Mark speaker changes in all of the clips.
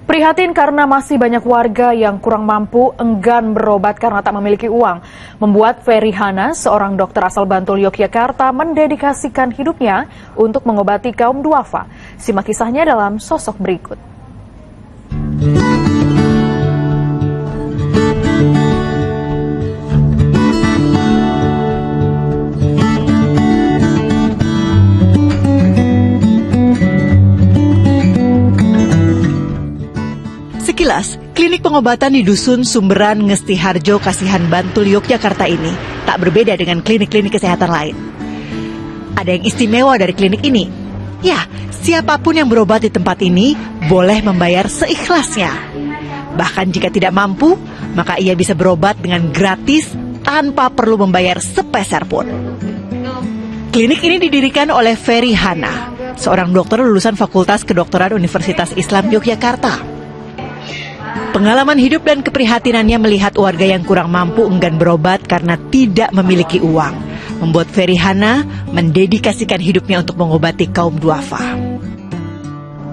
Speaker 1: Prihatin karena masih banyak warga yang kurang mampu enggan berobat karena tak memiliki uang, membuat Ferry Hana, seorang dokter asal Bantul, Yogyakarta, mendedikasikan hidupnya untuk mengobati kaum duafa. Simak kisahnya dalam sosok berikut.
Speaker 2: Sekilas, klinik pengobatan di Dusun Sumberan Ngesti Harjo, Kasihan, Bantul, Yogyakarta ini tak berbeda dengan klinik-klinik kesehatan lain. Ada yang istimewa dari klinik ini. Ya, siapapun yang berobat di tempat ini boleh membayar seikhlasnya. Bahkan jika tidak mampu, maka ia bisa berobat dengan gratis tanpa perlu membayar sepeser pun. Klinik ini didirikan oleh Ferry Hana, seorang dokter lulusan Fakultas Kedokteran Universitas Islam Yogyakarta. Pengalaman hidup dan keprihatinannya melihat warga yang kurang mampu enggan berobat karena tidak memiliki uang, membuat Ferry Hana mendedikasikan hidupnya untuk mengobati kaum duafa.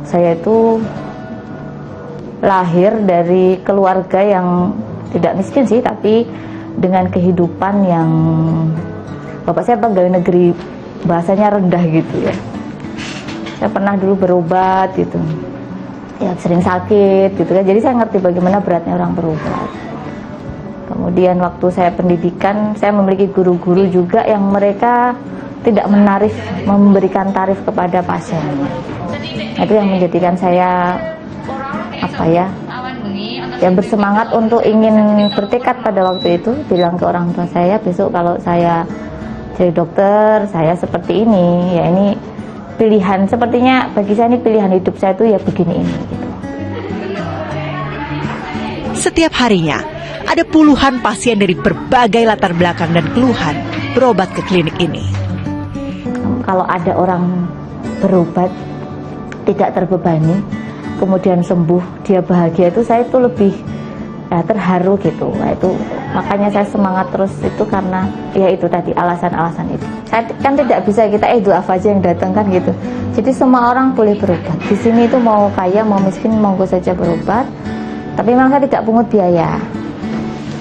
Speaker 3: Saya itu lahir dari keluarga yang tidak miskin sih, tapi dengan kehidupan yang bapak saya pegawai negeri, bahasanya rendah gitu ya. Saya pernah dulu berobat gitu. Ya sering sakit gitu kan, jadi saya ngerti bagaimana beratnya orang berobat. Kemudian waktu saya pendidikan, saya memiliki guru-guru juga yang mereka tidak memberikan tarif kepada pasien. Itu yang menjadikan saya bersemangat untuk ingin bertekad pada waktu itu, bilang ke orang tua saya, besok kalau saya jadi dokter, saya seperti ini, ya ini pilihan, sepertinya bagi saya ini pilihan hidup saya itu ya begini ini gitu.
Speaker 2: Setiap harinya ada puluhan pasien dari berbagai latar belakang dan keluhan berobat ke klinik ini.
Speaker 3: Kalau ada orang berobat tidak terbebani, kemudian sembuh, dia bahagia, itu saya itu lebih terharu gitu. Nah, itu makanya saya semangat terus itu karena ya itu tadi alasan-alasan itu. Saya kan tidak bisa kita duafa aja yang datang kan gitu. Jadi semua orang boleh berobat. Di sini itu mau kaya mau miskin monggo saja berobat. Tapi memang saya tidak pungut biaya.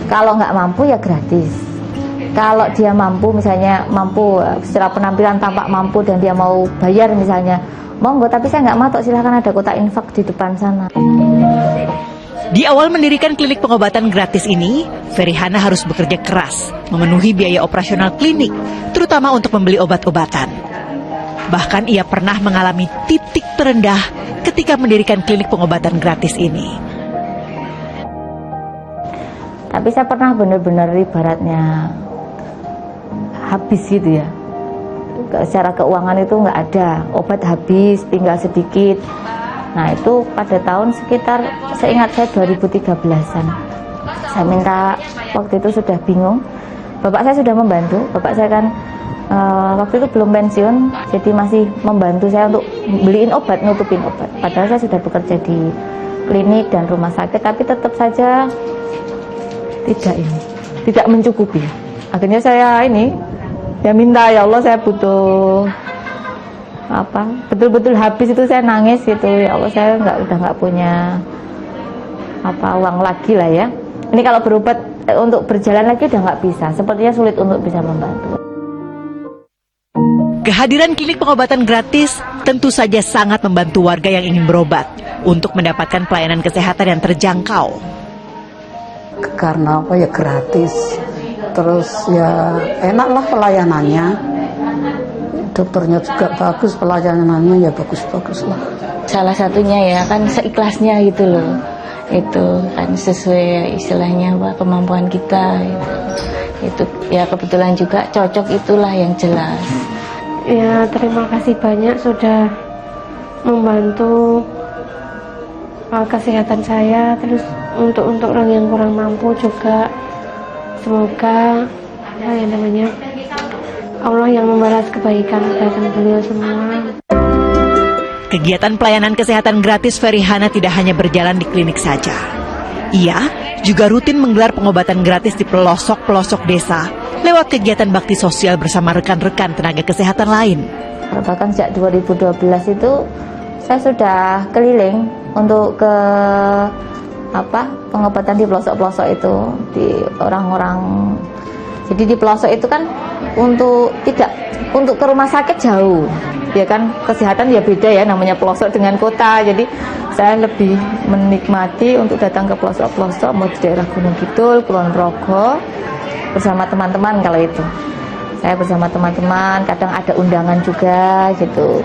Speaker 3: Kalau nggak mampu ya gratis. Kalau dia mampu, misalnya mampu secara penampilan tampak mampu dan dia mau bayar misalnya, monggo. Tapi saya nggak matok, silahkan ada kotak infak di depan sana.
Speaker 2: Di awal mendirikan klinik pengobatan gratis ini, Ferry Hana harus bekerja keras, memenuhi biaya operasional klinik, terutama untuk membeli obat-obatan. Bahkan ia pernah mengalami titik terendah ketika mendirikan klinik pengobatan gratis ini.
Speaker 3: Tapi saya pernah benar-benar ibaratnya habis gitu ya. Secara keuangan itu nggak ada, obat habis, tinggal sedikit. Nah itu pada tahun sekitar, seingat saya 2013-an. Saya minta, waktu itu sudah bingung. Bapak saya sudah membantu, bapak saya kan waktu itu belum pensiun, jadi masih membantu saya untuk beliin obat, nutupin obat. Padahal saya sudah bekerja di klinik dan rumah sakit, tapi tetap saja tidak mencukupi. Akhirnya saya minta, ya Allah saya butuh betul-betul habis itu, saya nangis gitu, ya Allah saya udah nggak punya uang lagi lah ya. Ini kalau berobat untuk berjalan lagi udah nggak bisa, sepertinya sulit untuk bisa membantu.
Speaker 2: Kehadiran klinik pengobatan gratis tentu saja sangat membantu warga yang ingin berobat untuk mendapatkan pelayanan kesehatan yang terjangkau.
Speaker 4: Karena ya gratis, terus ya enaklah pelayanannya. Dokternya juga bagus, pelayanannya ya bagus-bagus lah.
Speaker 5: Salah satunya ya kan seikhlasnya gitu loh. Itu kan sesuai istilahnya kemampuan kita gitu. Itu ya kebetulan juga cocok, itulah yang jelas.
Speaker 6: Ya terima kasih banyak sudah membantu kesehatan saya, terus untuk orang yang kurang mampu juga semoga Allah yang membalas kebaikan kepada beliau semua.
Speaker 2: Kegiatan pelayanan kesehatan gratis Ferry Hana tidak hanya berjalan di klinik saja. Ia juga rutin menggelar pengobatan gratis di pelosok-pelosok desa lewat kegiatan bakti sosial bersama rekan-rekan tenaga kesehatan lain.
Speaker 3: Bahkan sejak 2012 itu saya sudah keliling untuk ke pengobatan di pelosok-pelosok itu, di orang-orang. Jadi di pelosok itu kan untuk ke rumah sakit jauh, ya kan, kesehatan ya beda ya, namanya pelosok dengan kota. Jadi saya lebih menikmati untuk datang ke pelosok-pelosok, mau di daerah Gunung Kidul, Kulon Progo, bersama teman-teman. Kalau itu saya bersama teman-teman, kadang ada undangan juga gitu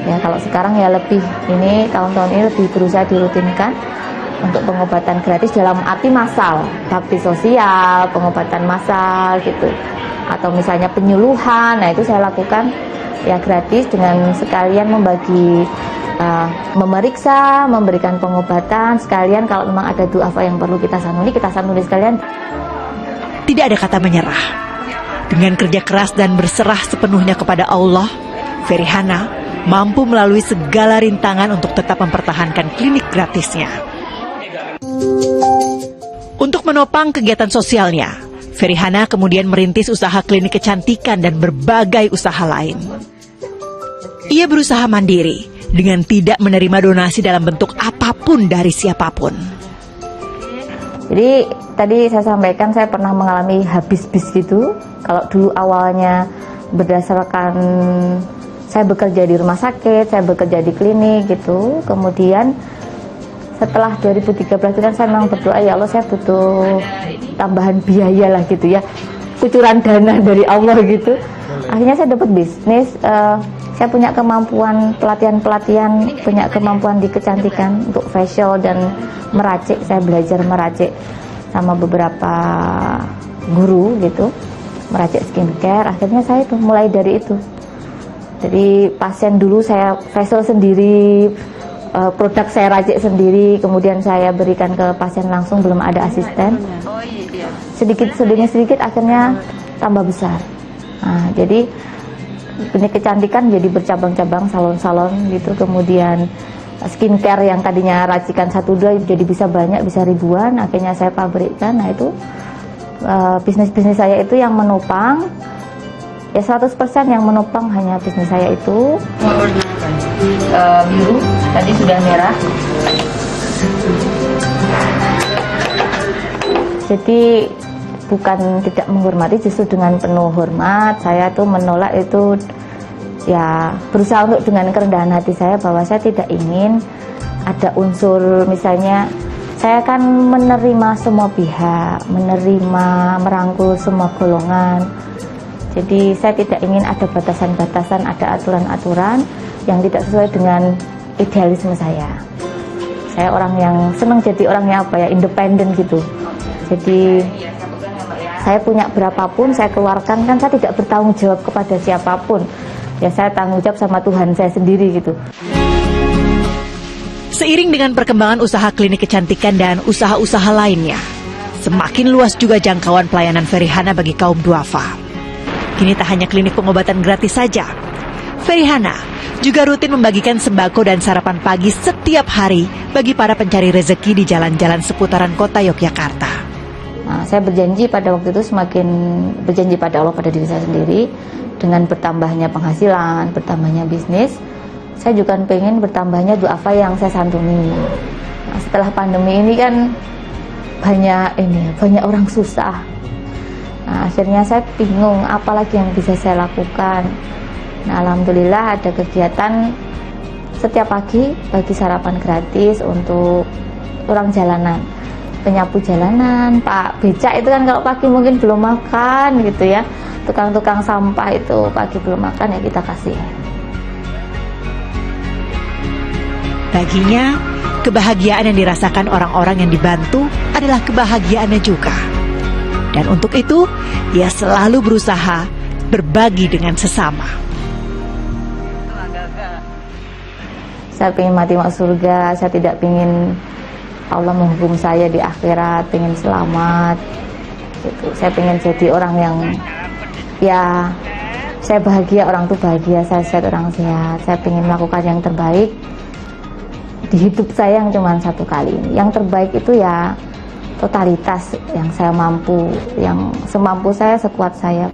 Speaker 3: ya. Kalau sekarang ya lebih, ini tahun-tahun ini lebih berusaha dirutinkan untuk pengobatan gratis dalam arti massal, bakti sosial, pengobatan massal gitu, atau misalnya penyuluhan. Nah itu saya lakukan ya gratis, dengan sekalian membagi, memeriksa, memberikan pengobatan sekalian. Kalau memang ada duafa yang perlu kita sanuni sekalian.
Speaker 2: Tidak ada kata menyerah. Dengan kerja keras dan berserah sepenuhnya kepada Allah, Ferihana mampu melalui segala rintangan untuk tetap mempertahankan klinik gratisnya. Untuk menopang kegiatan sosialnya, Ferihana kemudian merintis usaha klinik kecantikan dan berbagai usaha lain. Ia berusaha mandiri dengan tidak menerima donasi dalam bentuk apapun dari siapapun.
Speaker 3: Jadi tadi saya sampaikan saya pernah mengalami habis bis gitu. Kalau dulu awalnya berdasarkan saya bekerja di rumah sakit, saya bekerja di klinik gitu. Kemudian setelah 2013 itu kan saya memang berdoa, ya Allah saya butuh tambahan biaya lah gitu ya, kucuran dana dari Allah gitu. Akhirnya saya dapat bisnis, saya punya kemampuan pelatihan, punya kemampuan di kecantikan untuk facial dan meracik. Saya belajar meracik sama beberapa guru gitu, meracik skincare. Akhirnya saya tuh mulai dari itu. Jadi pasien dulu saya facial sendiri, produk saya racik sendiri, kemudian saya berikan ke pasien langsung, belum ada asisten. Sedikit demi sedikit akhirnya tambah besar. Nah, jadi ini kecantikan jadi bercabang-cabang, salon-salon gitu. Kemudian skincare yang tadinya racikan 1-2 jadi bisa banyak, bisa ribuan. Akhirnya saya pabrikkan. Nah itu bisnis-bisnis saya itu yang menopang. Ya 100% yang menopang hanya bisnis saya itu. Biru, tadi sudah merah. Jadi bukan tidak menghormati, justru dengan penuh hormat. Saya tuh menolak itu, ya berusaha untuk dengan kerendahan hati saya, bahwa saya tidak ingin ada unsur, misalnya saya akan menerima semua pihak, merangkul semua golongan. Jadi saya tidak ingin ada batasan-batasan, ada aturan-aturan yang tidak sesuai dengan idealisme saya. Saya orang yang senang jadi orangnya independen gitu. Jadi saya punya berapapun saya keluarkan, kan saya tidak bertanggung jawab kepada siapapun. Ya saya tanggung jawab sama Tuhan saya sendiri gitu.
Speaker 2: Seiring dengan perkembangan usaha klinik kecantikan dan usaha-usaha lainnya, semakin luas juga jangkauan pelayanan Ferihana bagi kaum duafa. Kini tak hanya klinik pengobatan gratis saja, Ferihana juga rutin membagikan sembako dan sarapan pagi setiap hari bagi para pencari rezeki di jalan-jalan seputaran kota Yogyakarta.
Speaker 3: Nah, saya berjanji pada waktu itu, semakin berjanji pada Allah, pada diri saya sendiri, dengan bertambahnya penghasilan, bertambahnya bisnis, saya juga pengen bertambahnya duafa yang saya santuni. Nah, setelah pandemi ini kan banyak orang susah. Nah, akhirnya saya bingung apalagi yang bisa saya lakukan. Nah, alhamdulillah ada kegiatan setiap pagi bagi sarapan gratis untuk orang jalanan, penyapu jalanan, Pak becak itu kan kalau pagi mungkin belum makan gitu ya, tukang-tukang sampah itu pagi belum makan, ya kita kasih.
Speaker 2: Baginya, kebahagiaan yang dirasakan orang-orang yang dibantu adalah kebahagiaannya juga. Dan untuk itu, ia selalu berusaha berbagi dengan sesama.
Speaker 3: Saya ingin mati masuk surga, saya tidak ingin Allah menghukum saya di akhirat, ingin selamat gitu. Saya ingin jadi orang yang, ya saya bahagia, orang tuh bahagia, saya sehat, orang sehat. Saya ingin melakukan yang terbaik di hidup saya yang cuma satu kali ini. Yang terbaik itu ya totalitas, yang saya mampu, yang semampu saya, sekuat saya.